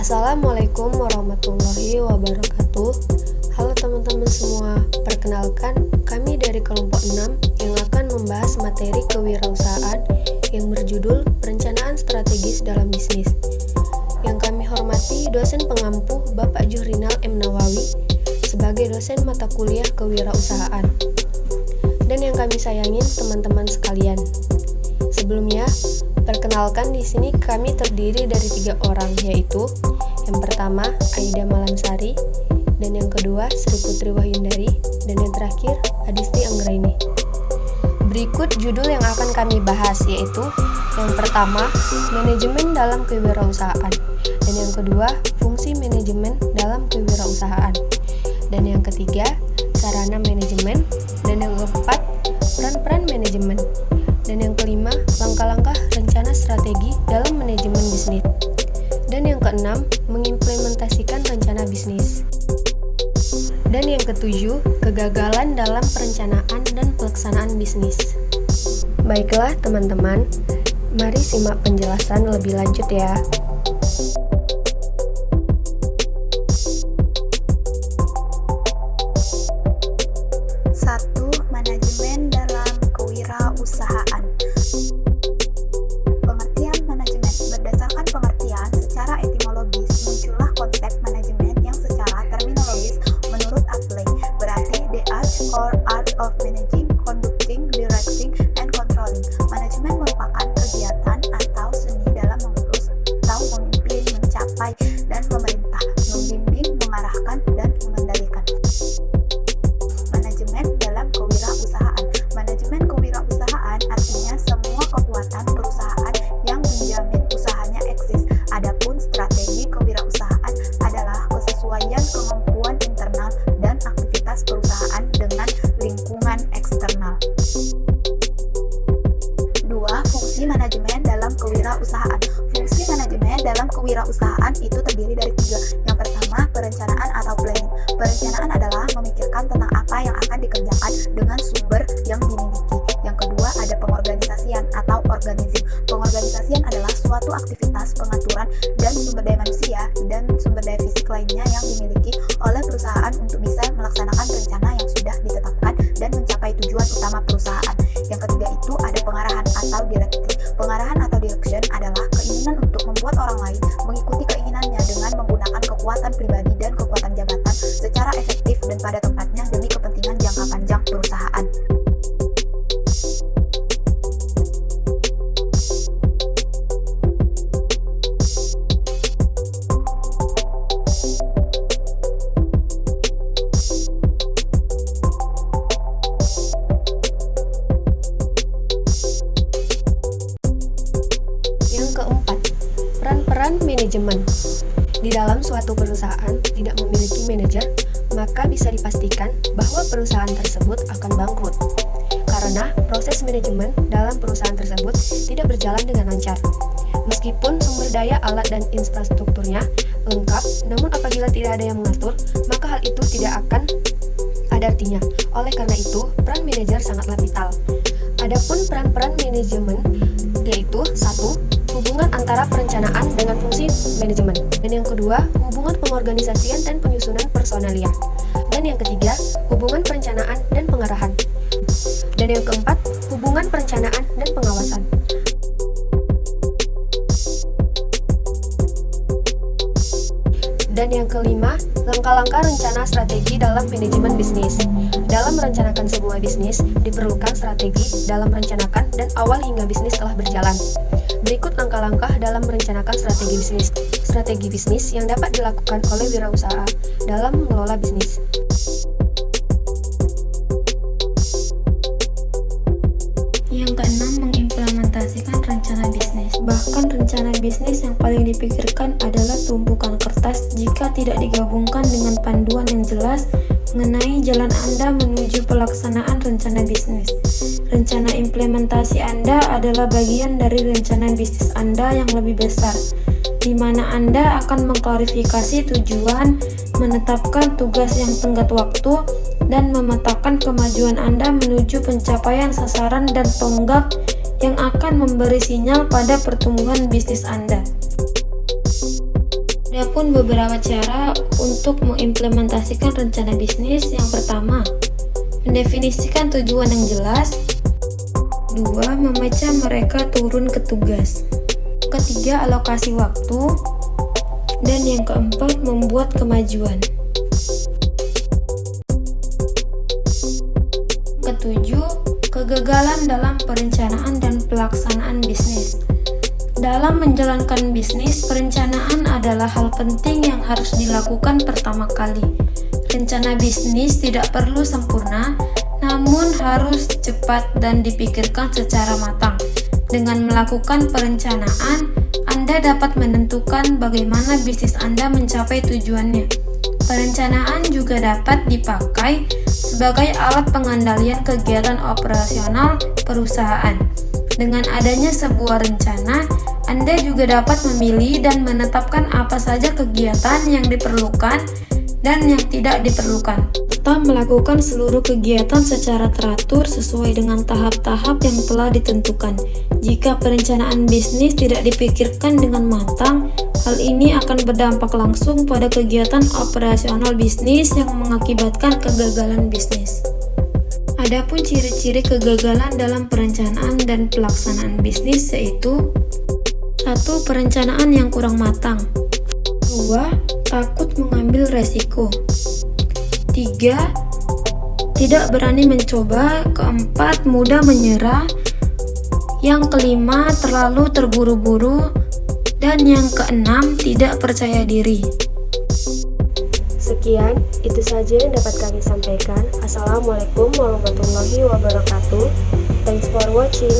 Assalamualaikum warahmatullahi wabarakatuh. Halo teman-teman semua, perkenalkan kami dari kelompok 6 yang akan membahas materi kewirausahaan yang berjudul Perencanaan Strategis dalam Bisnis. Yang kami hormati dosen pengampu Bapak Juhrinal M. Nawawi sebagai dosen mata kuliah kewirausahaan. Dan yang kami sayangin teman-teman sekalian. Sebelumnya, perkenalkan di sini kami terdiri dari 3 orang, yaitu yang pertama Aida Malansari, dan yang kedua Sri Putri Wahyundari, dan yang terakhir Adisti Anggraini. Berikut judul yang akan kami bahas, yaitu yang pertama manajemen dalam kewirausahaan, dan yang kedua fungsi manajemen dalam kewirausahaan, dan yang ketiga sarana manajemen, dan yang keempat peran-peran manajemen, dan yang kelima langkah-langkah rencana strategi dalam manajemen bisnis, dan yang keenam mengimplementasikan rencana bisnis, dan yang ketujuh kegagalan dalam perencanaan dan pelaksanaan bisnis. Baiklah teman-teman, mari simak penjelasan lebih lanjut ya. Manajemen dalam kewirausahaan. Pengertian manajemen. Berdasarkan pengertian secara etimologis, muncullah konsep manajemen yang secara terminologis menurut Apley berarti the art or art of managing, conducting, directing, and controlling. Manajemen merupakan kegiatan atau seni dalam mengurus atau memimpin, mencapai, dan memerintah, membimbing, mengarahkan, dan mengendalikan. Manajemen dalam kewirausahaan. Manajemen kewirausahaan artinya semua kekuatan perusahaan yang menjamin usahanya eksis. Adapun strategi kewirausahaan adalah kesesuaian kemampuan internal dan aktivitas perusahaan dengan lingkungan eksternal. 2. Fungsi manajemen dalam kewirausahaan. Fungsi manajemen dalam kewirausahaan itu terdiri dari 3. Yang pertama, perencanaan atau planning. Perencanaan adalah memikirkan tentang apa yang akan dikerjakan dengan sumber yang dimiliki. Yang kedua, ada pengorganisasian atau organizing. Pengorganisasian adalah suatu aktivitas pengaturan dan sumber daya manusia dan sumber daya fisik lainnya yang dimiliki oleh perusahaan untuk bisa melaksanakan rencana yang sudah ditetapkan dan mencapai tujuan utama perusahaan. Yang ketiga itu ada pengarahan atau directing. Pengarahan atau direction adalah keinginan untuk membuat orang lain mengikuti keinginannya dengan menggunakan kekuatan pribadi dan kekuatan jabatan secara efektif dan pada tempatnya demi kepentingan jangka panjang perusahaan. Yang keempat, peran-peran manajemen. Di dalam suatu perusahaan tidak memiliki manajer, maka bisa dipastikan bahwa perusahaan tersebut akan bangkrut. Karena proses manajemen dalam perusahaan tersebut tidak berjalan dengan lancar. Meskipun sumber daya alat dan infrastrukturnya lengkap, namun apabila tidak ada yang mengatur, maka hal itu tidak akan ada artinya. Oleh karena itu, peran manajer sangatlah vital. Adapun peran-peran manajemen yaitu 1. Hubungan antara perencanaan dengan fungsi manajemen, dan yang kedua, hubungan pengorganisasian dan penyusunan personalia, dan yang ketiga, hubungan perencanaan dan pengarahan, dan yang keempat, hubungan perencanaan dan pengawasan. Dan yang kelima, langkah-langkah rencana strategi dalam manajemen bisnis. Dalam merencanakan sebuah bisnis, diperlukan strategi dalam merencanakan dan awal hingga bisnis telah berjalan. Berikut langkah-langkah dalam merencanakan strategi bisnis. Strategi bisnis yang dapat dilakukan oleh wirausaha dalam mengelola bisnis. Yang keenam, mengimplementasikan rencana bisnis. Bahkan rencana bisnis yang paling dipikirkan adalah tumpukan kertas jika tidak digabungkan dengan panduan yang jelas mengenai jalan Anda menuju pelaksanaan rencana bisnis. Rencana implementasi Anda adalah bagian dari rencana bisnis Anda yang lebih besar, di mana Anda akan mengklarifikasi tujuan, menetapkan tugas yang tenggat waktu, dan memetakan kemajuan Anda menuju pencapaian sasaran dan tonggak yang akan memberi sinyal pada pertumbuhan bisnis Anda. Ada pun beberapa cara untuk mengimplementasikan rencana bisnis. Yang pertama, mendefinisikan tujuan yang jelas. 2. Memecah mereka turun ke tugas. Ketiga, alokasi waktu. Dan yang keempat, membuat kemajuan. Ketujuh, kegagalan dalam perencanaan dan pelaksanaan bisnis. Dalam menjalankan bisnis, perencanaan adalah hal penting yang harus dilakukan pertama kali. Rencana bisnis tidak perlu sempurna, namun harus cepat dan dipikirkan secara matang. Dengan melakukan perencanaan, Anda dapat menentukan bagaimana bisnis Anda mencapai tujuannya. Perencanaan juga dapat dipakai sebagai alat pengendalian kegiatan operasional perusahaan. Dengan adanya sebuah rencana, Anda juga dapat memilih dan menetapkan apa saja kegiatan yang diperlukan dan yang tidak diperlukan, serta melakukan seluruh kegiatan secara teratur sesuai dengan tahap-tahap yang telah ditentukan. Jika perencanaan bisnis tidak dipikirkan dengan matang, hal ini akan berdampak langsung pada kegiatan operasional bisnis yang mengakibatkan kegagalan bisnis. Adapun ciri-ciri kegagalan dalam perencanaan dan pelaksanaan bisnis yaitu 1. Perencanaan yang kurang matang. 2. Takut mengambil resiko. 3. Tidak berani mencoba. 4. Mudah menyerah. Yang kelima, terlalu terburu-buru. Dan yang keenam, tidak percaya diri. Sekian, itu saja yang dapat kami sampaikan. Assalamualaikum warahmatullahi wabarakatuh. Thanks for watching.